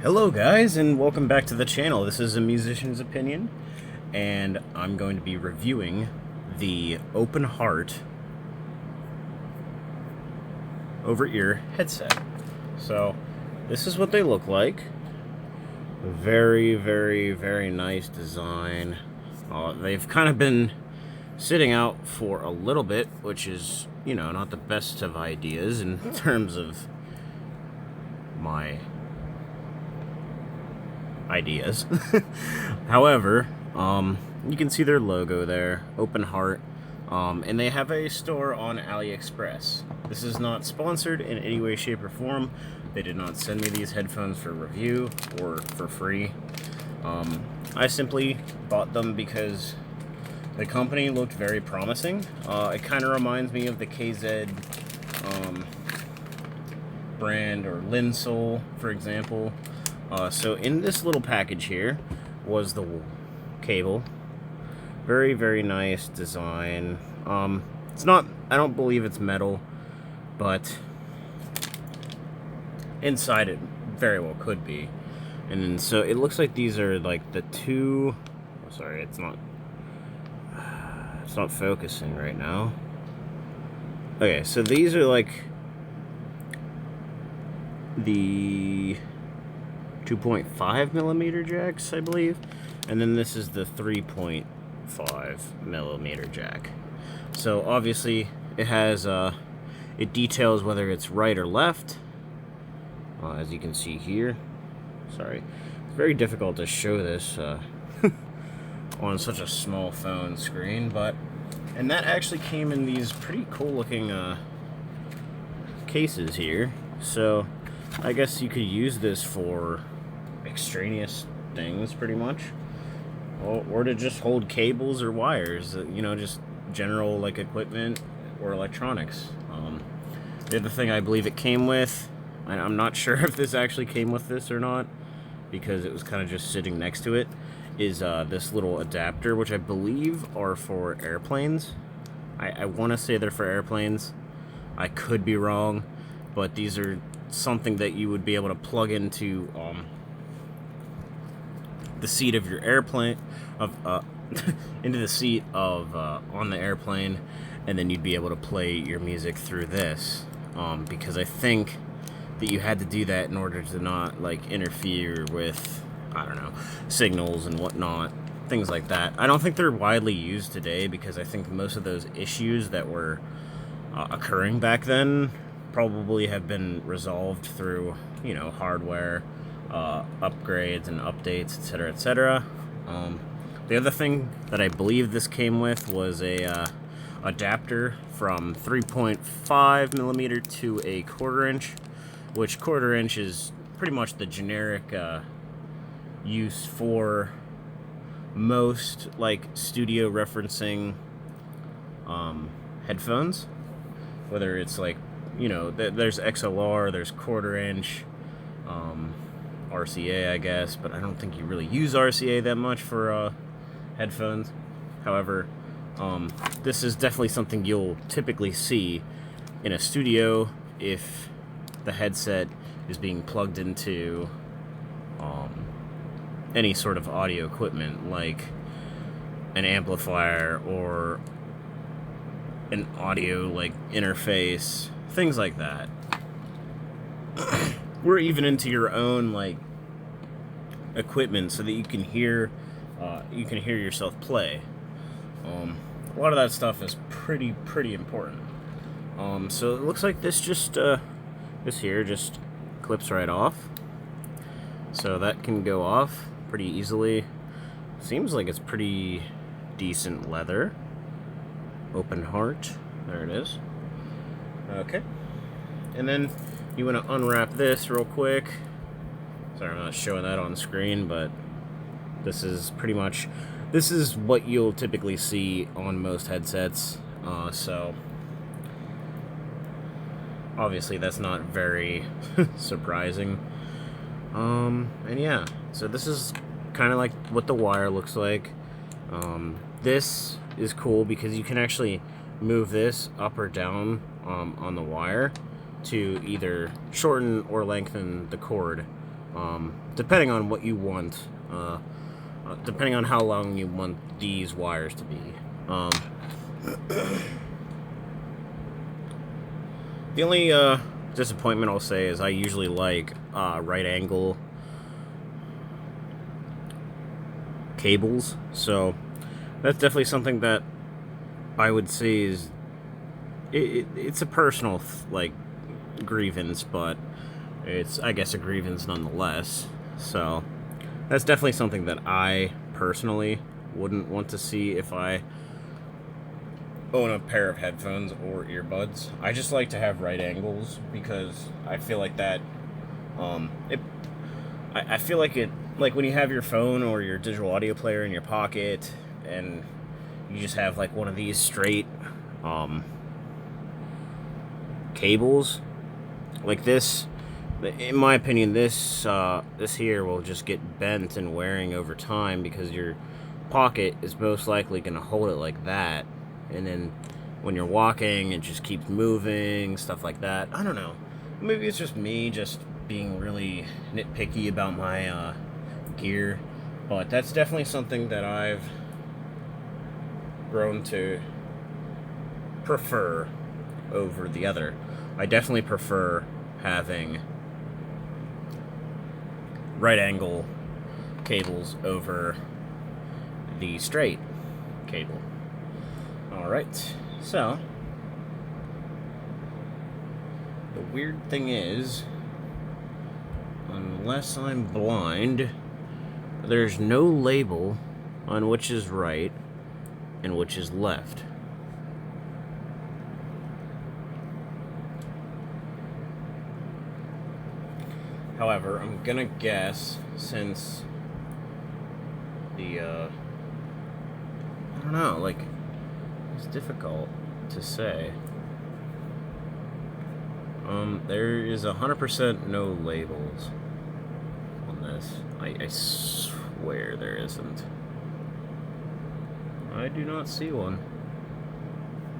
Hello guys, and welcome back to the channel. This is A Musician's Opinion, and I'm going to be reviewing the Open Heart over-ear headset. So, this is what they look like. Very, very, very nice design. They've kind of been sitting out for a little bit, which is, you know, not the best of ideas in terms of my ideas. However, you can see their logo there, Open Heart, and they have a store on AliExpress. This is not sponsored in any way, shape, or form. They did not send me these headphones for review or for free. I simply bought them because the company looked very promising. It kind of reminds me of the KZ brand, or Linsole, for example. So in this little package here was the cable. Very, very nice design. It's not, I don't believe it's metal, but inside it very well could be. And then, so it looks like these are like the two, oh, sorry, it's not focusing right now. Okay, so these are like the 2.5 millimeter jacks, I believe, and then this is the 3.5 millimeter jack. So obviously it has it details whether it's right or left, as you can see here. Sorry, it's very difficult to show this on such a small phone screen, and that actually came in these pretty cool looking cases here. So I guess you could use this for extraneous things, pretty much, or to just hold cables or wires, you know, just general like equipment or electronics. The other thing I believe it came with, and I'm not sure if this actually came with this or not because it was kind of just sitting next to it, is this little adapter, which I believe are for airplanes. I want to say they're for airplanes. I could be wrong, but these are something that you would be able to plug into the seat of your airplane, into the seat of on the airplane, and then you'd be able to play your music through this. Because I think that you had to do that in order to not like interfere with, I don't know, signals and whatnot, things like that. I don't think they're widely used today because I think most of those issues that were occurring back then probably have been resolved through, you know, hardware upgrades and updates, etc., etc. The other thing that I believe this came with was a adapter from 3.5 millimeter to a 1/4 inch, which 1/4 inch is pretty much the generic use for most like studio referencing headphones, whether it's like, you know, there's XLR, there's 1/4 inch, RCA, I guess, but I don't think you really use RCA that much for headphones. However, this is definitely something you'll typically see in a studio if the headset is being plugged into any sort of audio equipment, like an amplifier or an audio like interface, things like that. We're even into your own like equipment so that you can hear yourself play. A lot of that stuff is pretty important. So it looks like this just this here just clips right off, so that can go off pretty easily. Seems like it's pretty decent leather. Open Heart, there it is. Okay, and then you want to unwrap this real quick. Sorry, I'm not showing that on screen, but this is pretty much, this is what you'll typically see on most headsets. So obviously that's not very surprising. And yeah, so this is kind of like what the wire looks like. This is cool because you can actually move this up or down on the wire to either shorten or lengthen the cord depending on what you want, depending on how long you want these wires to be. The only disappointment I'll say is I usually like right angle cables, so that's definitely something that I would say is it's a personal like grievance, but it's, I guess, a grievance nonetheless. So that's definitely something that I personally wouldn't want to see if I own a pair of headphones or earbuds. I just like to have right angles because I feel like that I feel like it, like when you have your phone or your digital audio player in your pocket and you just have like one of these straight cables like this, in my opinion, this here will just get bent and wearing over time because your pocket is most likely going to hold it like that, and then when you're walking it just keeps moving, stuff like that. I don't know, maybe it's just me just being really nitpicky about my gear, but that's definitely something that I've grown to prefer over the other. I definitely prefer having right angle cables over the straight cable. Alright, so the weird thing is, unless I'm blind, there's no label on which is right and which is left. However, I'm gonna guess, since the, I don't know, like, it's difficult to say. There is 100% no labels on this. I swear there isn't. I do not see one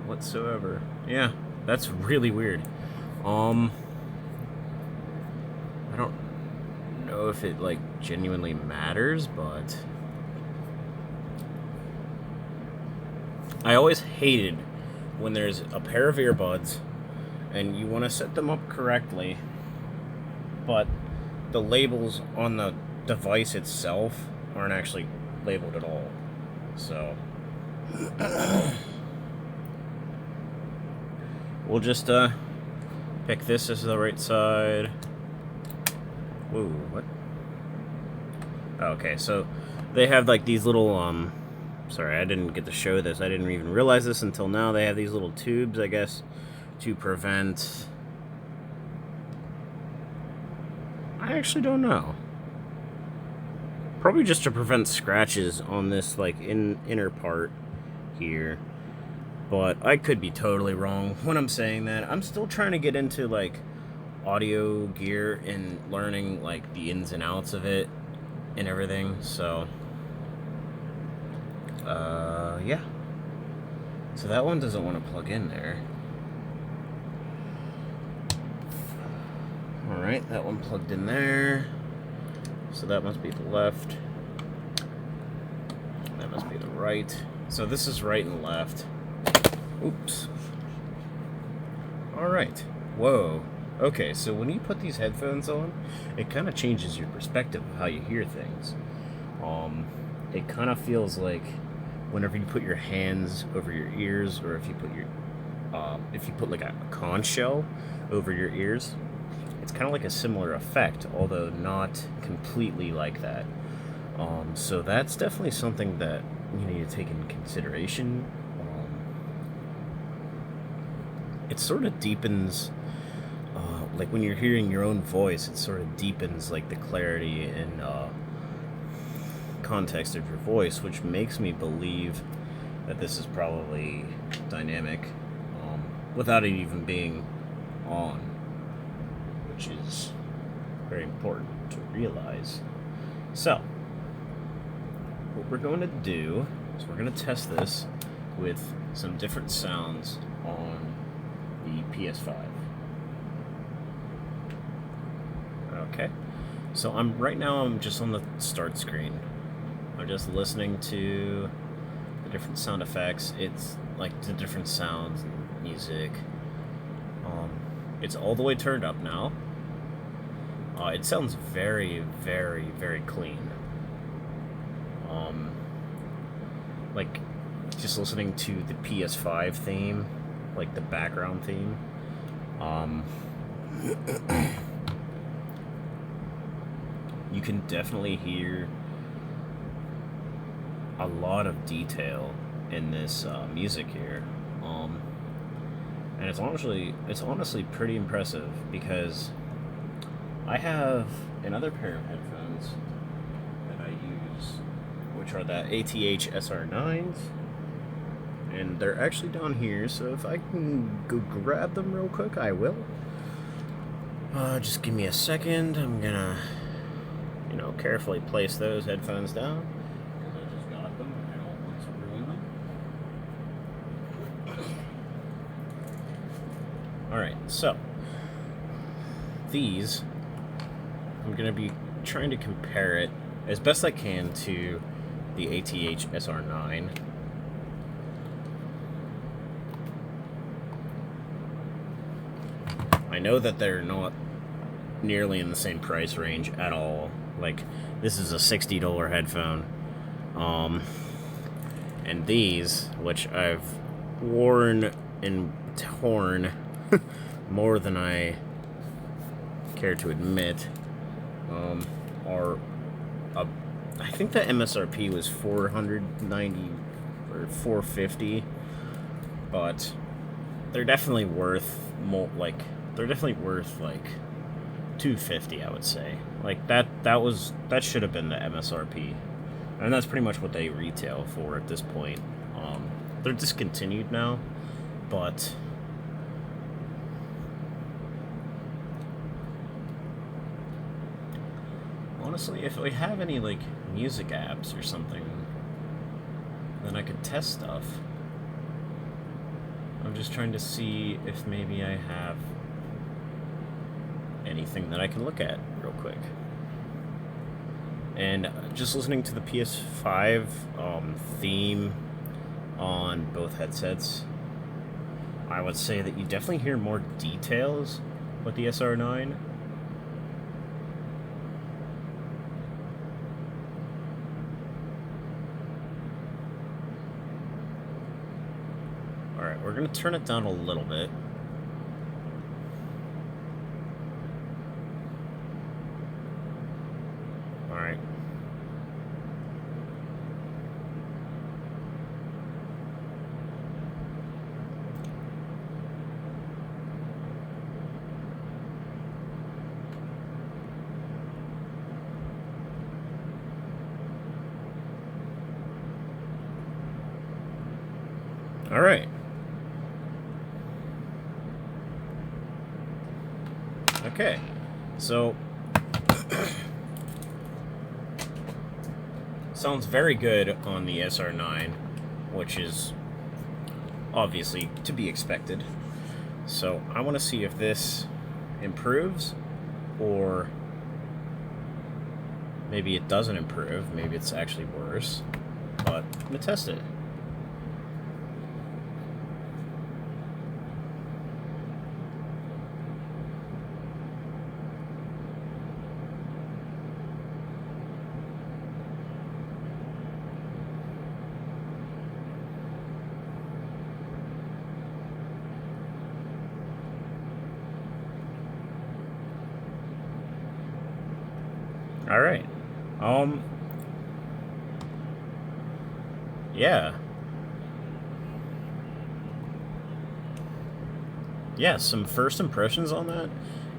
whatsoever. Yeah, that's really weird. I don't know if it, like, genuinely matters, but I always hated when there's a pair of earbuds and you want to set them up correctly, but the labels on the device itself aren't actually labeled at all. So we'll just pick this as the right side. Whoa, what? Okay, so they have like these little sorry, I didn't get to show this. I didn't even realize this until now. They have these little tubes, I guess, to prevent, I actually don't know. Probably just to prevent scratches on this, like, inner part here. But I could be totally wrong when I'm saying that. I'm still trying to get into, like, audio gear and learning, like, the ins and outs of it and everything, so yeah. So that one doesn't want to plug in there. Alright, that one plugged in there. So that must be the left. That must be the right. So this is right and left. Oops. Alright. Whoa. Okay, so when you put these headphones on, it kind of changes your perspective of how you hear things. It kind of feels like whenever you put your hands over your ears, or if you put like a conch shell over your ears, it's kind of like a similar effect, although not completely like that. So that's definitely something that you need to take into consideration. It sort of deepens, like when you're hearing your own voice, it sort of deepens like the clarity and context of your voice, which makes me believe that this is probably dynamic, without it even being on, which is very important to realize. So, what we're going to do is we're going to test this with some different sounds on the PS5. Okay, So right now I'm just on the start screen. I'm just listening to the different sound effects. It's like the different sounds and music. It's all the way turned up now. It sounds very, very, very clean. Like just listening to the PS5 theme, like the background theme. You can definitely hear a lot of detail in this music here, and it's honestly pretty impressive because I have another pair of headphones that I use, which are the ATH SR9s, and they're actually down here. So if I can go grab them real quick, I will. Just give me a second. I'm gonna, carefully place those headphones down. Because I just got them and I don't want to ruin them. Alright, so these, I'm gonna be trying to compare it as best I can to the ATH SR9. I know that they're not nearly in the same price range at all. Like, this is a $60 headphone. And these, which I've worn and torn more than I care to admit, are I think the MSRP was $490 or $450, but they're definitely worth more. They're definitely worth like $250, I would say. Like that should have been the MSRP, and that's pretty much what they retail for at this point. They're discontinued now, but honestly, if we have any like music apps or something, then I could test stuff. I'm just trying to see if maybe I have anything that I can look at real quick. And just listening to the PS5 theme on both headsets, I would say that you definitely hear more details with the SR9. Alright, we're going to turn it down a little bit. Alright. Alright. Okay, so sounds very good on the SR9, which is obviously to be expected. So I want to see if this improves, or maybe it doesn't improve. Maybe it's actually worse, but I'm gonna test it. All right. Yeah. Yeah, some first impressions on that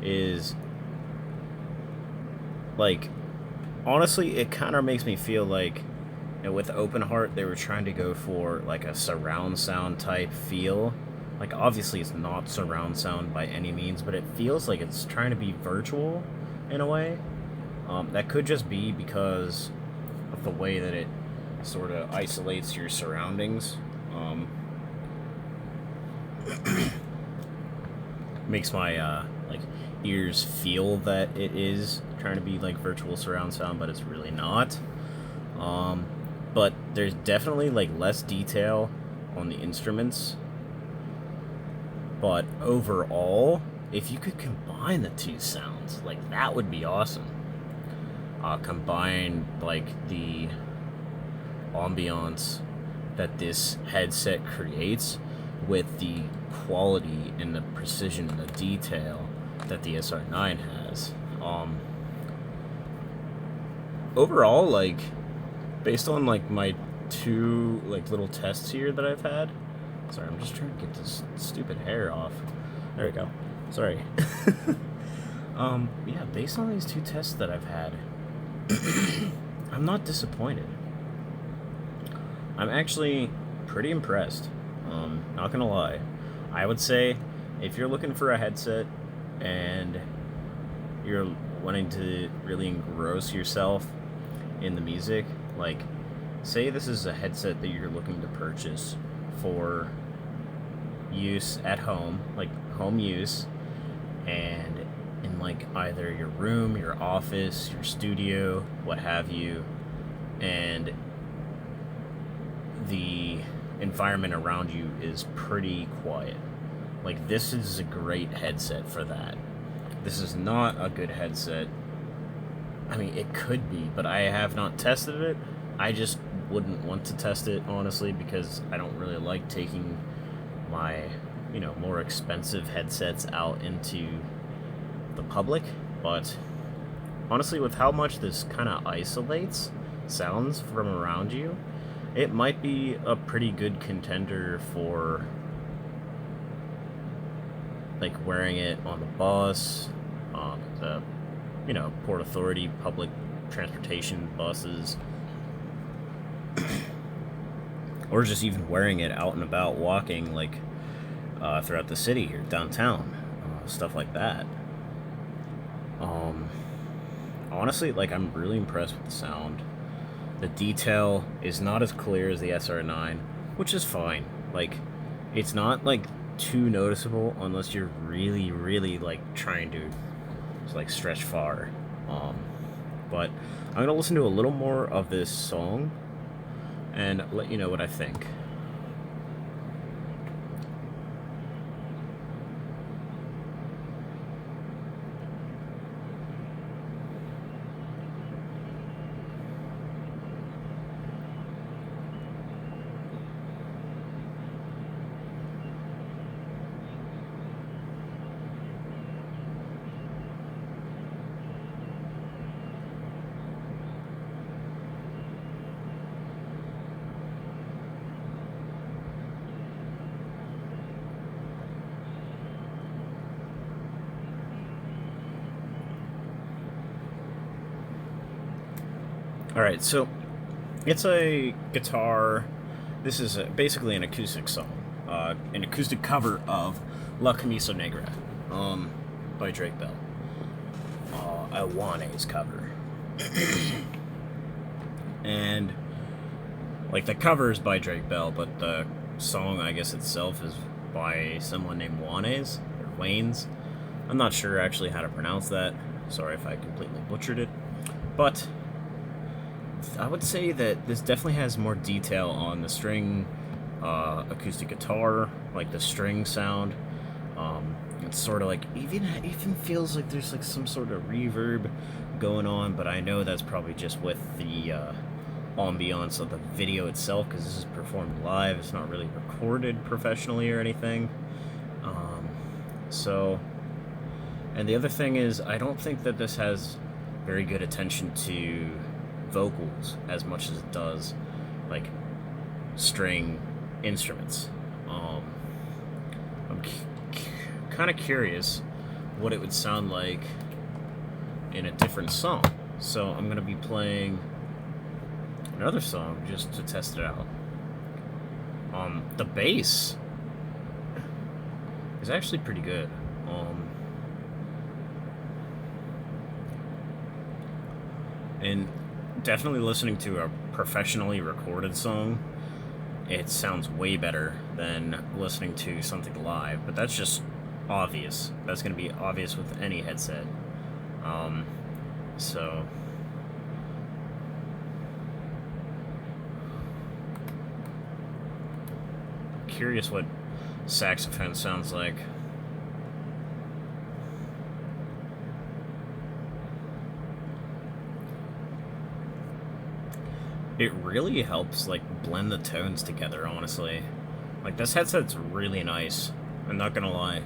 is, like, honestly, it kind of makes me feel like, with Open Heart, they were trying to go for, like, a surround sound type feel. Like, obviously, it's not surround sound by any means, but it feels like it's trying to be virtual in a way. That could just be because of the way that it sort of isolates your surroundings. Makes my, like, ears feel that it is trying to be like virtual surround sound, but it's really not. Um, but there's definitely like less detail on the instruments. But overall, if you could combine the two sounds, like that would be awesome. Combine like the ambiance that this headset creates with the quality and the precision and the detail that the SR9 has. Overall, like based on like my two like little tests here that I've had. Sorry, I'm just trying to get this stupid hair off. There we go. Sorry. Yeah, based on these two tests that I've had, I'm not disappointed. I'm actually pretty impressed. Not gonna lie. I would say if you're looking for a headset and you're wanting to really engross yourself in the music, like, say this is a headset that you're looking to purchase for use at home, like home use, and in like either your room, your office, your studio, what have you, and the environment around you is pretty quiet. Like, this is a great headset for that. This is not a good headset. I mean, it could be, but I have not tested it. I just wouldn't want to test it, honestly, because I don't really like taking my, more expensive headsets out into the public. But honestly, with how much this kind of isolates sounds from around you, it might be a pretty good contender for like wearing it on the bus, the Port Authority public transportation buses, or just even wearing it out and about walking like throughout the city or downtown, stuff like that. Honestly, like, I'm really impressed with the sound. The detail is not as clear as the SR9, which is fine. Like, it's not like too noticeable unless you're really, really like trying to like stretch far. But I'm gonna listen to a little more of this song and let you know what I think. Alright, so it's a guitar. This is basically an acoustic song. An acoustic cover of La Camisa Negra by Drake Bell. A Juanes cover. And, like, the cover is by Drake Bell, but the song, I guess, itself is by someone named Juanes, or Waynes. I'm not sure actually how to pronounce that. Sorry if I completely butchered it. But I would say that this definitely has more detail on the string acoustic guitar, like the string sound. It's sort of like even feels like there's like some sort of reverb going on, but I know that's probably just with the ambiance of the video itself, because this is performed live. It's not really recorded professionally or anything. And the other thing is, I don't think that this has very good attention to vocals as much as it does like string instruments. I'm kind of curious what it would sound like in a different song, so I'm gonna be playing another song just to test it out. The bass is actually pretty good. And definitely listening to a professionally recorded song, it sounds way better than listening to something live. But that's just obvious. That's going to be obvious with any headset. So curious what saxophone sounds like. It really helps like blend the tones together, honestly. Like this headset's really nice. I'm not gonna lie.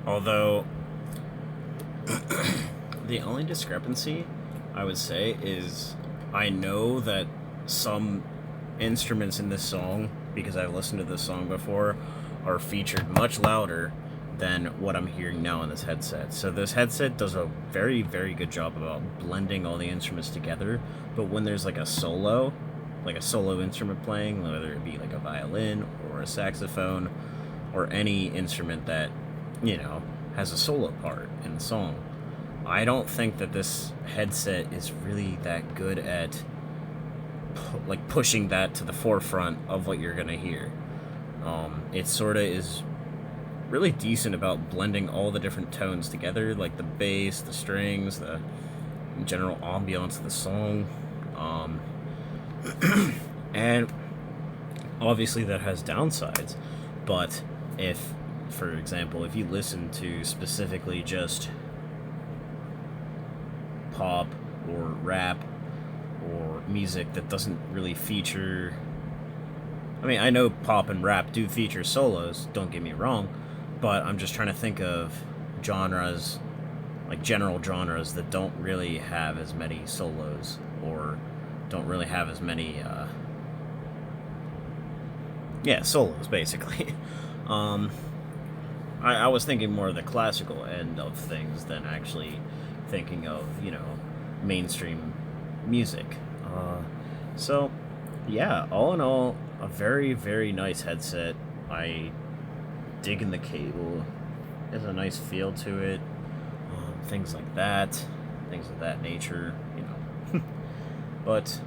Although the only discrepancy I would say is I know that some instruments in this song, because I've listened to this song before, are featured much louder than what I'm hearing now on this headset. So this headset does a very, very good job about blending all the instruments together, but when there's like a solo instrument playing, whether it be like a violin or a saxophone or any instrument that, you know, has a solo part in the song, I don't think that this headset is really that good at like pushing that to the forefront of what you're gonna hear. It sort of is really decent about blending all the different tones together, like the bass, the strings, the general ambiance of the song. And obviously that has downsides, but if, for example, if you listen to specifically just pop or rap or music that doesn't really feature, I mean, I know pop and rap do feature solos, don't get me wrong, but I'm just trying to think of genres, like general genres that don't really have as many solos or don't really have as many solos basically. I was thinking more of the classical end of things than actually thinking of, you know, mainstream music. So, yeah, all in all, a very, very nice headset. I dig in the cable. There's a nice feel to it. Things like that. Things of that nature, you know. But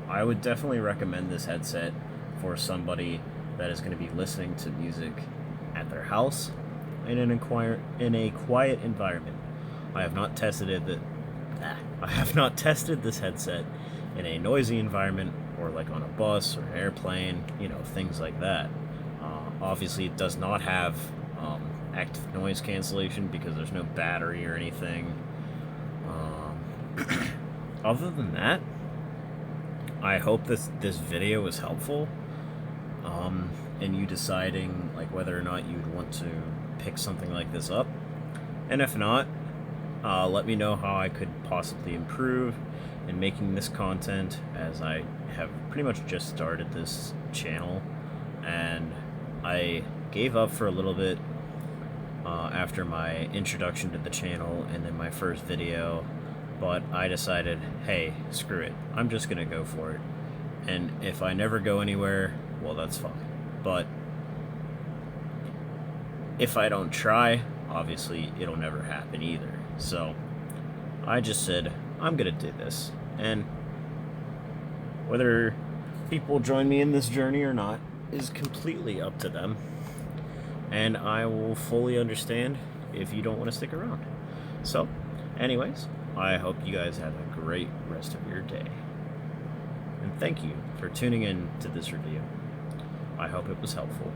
I would definitely recommend this headset for somebody that is going to be listening to music at their house in a quiet environment. I have not tested this headset in a noisy environment or like on a bus or an airplane, you know, things like that. Obviously, it does not have active noise cancellation because there's no battery or anything. Other than that, I hope this video was helpful in you deciding like whether or not you'd want to pick something like this up. And if not, let me know how I could possibly improve in making this content, as I have pretty much just started this channel and I gave up for a little bit after my introduction to the channel and then my first video, but I decided, hey, screw it, I'm just gonna go for it, and if I never go anywhere, well, that's fine, but if I don't try, obviously it'll never happen either. So I just said, I'm gonna do this, and whether people join me in this journey or not is completely up to them, and I will fully understand if you don't want to stick around. So anyways, I hope you guys have a great rest of your day, and thank you for tuning in to this review. I hope it was helpful.